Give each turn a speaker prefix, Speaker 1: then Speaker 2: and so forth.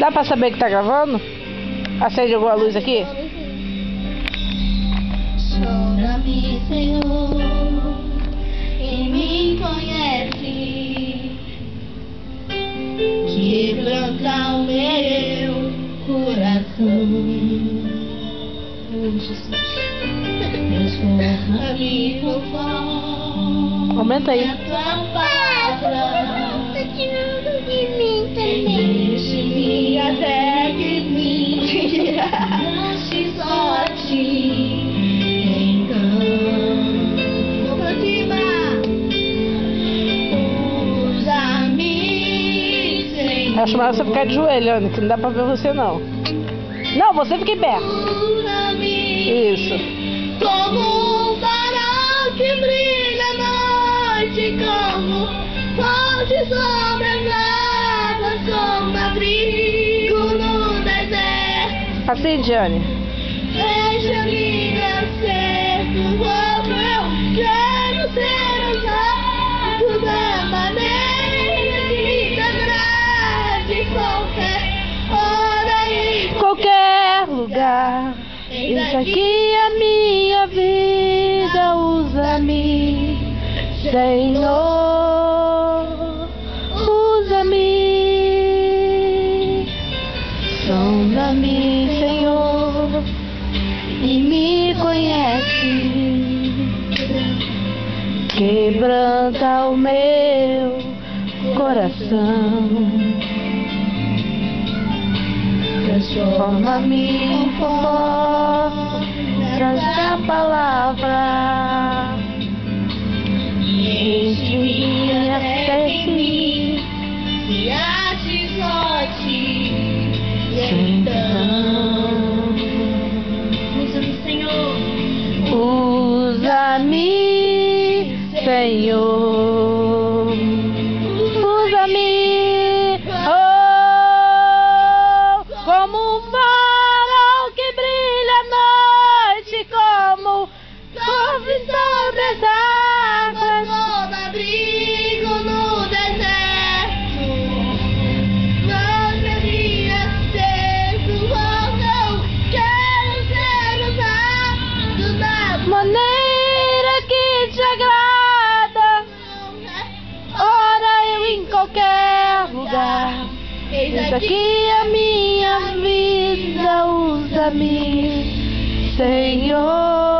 Speaker 1: Dá pra saber que tá gravando? Acende alguma luz aqui?
Speaker 2: Sonda-me, Senhor, e me conhece. Quebranta o meu coração. Transforma-me conforme
Speaker 1: Aumenta aí.
Speaker 2: a tua palavra. Tá tirando de mim também. Deixe-me até que me deixe só a ti. Então, pra cima. Usa-me, Senhor.
Speaker 1: Acho melhor você ficar de joelho, Ana, que não dá pra ver você não. Não, você fica em pé.
Speaker 2: Usa-me.
Speaker 1: Isso.
Speaker 2: Como um farol que brilha à noite, como fonte sobre as águas, como abrigo no deserto.
Speaker 1: Assim, Diane.
Speaker 2: Deixa-me nascer do outro, eu quero ser usado da maneira que te agrade, qualquer hora e
Speaker 1: Qualquer lugar. Eis aqui a minha vida, usa-me, Senhor, usa-me, sonda-me, Senhor, e me conhece, quebranta o meu coração. Transforma-me conforme a palavra. Enche-me até que
Speaker 2: me ache só a ti.
Speaker 1: então
Speaker 2: Usa-me, Senhor.
Speaker 1: Usa-me, Senhor. Usa-me, oh, como um farol que brilha à noite, como chove sobre as águas.
Speaker 2: Como abrigo no deserto, mostra-me aceso, eu quero ser usado da
Speaker 1: Maneira que te agrada, ora eu em qualquer lugar. Eis aqui a minha vida, usa-me, Senhor.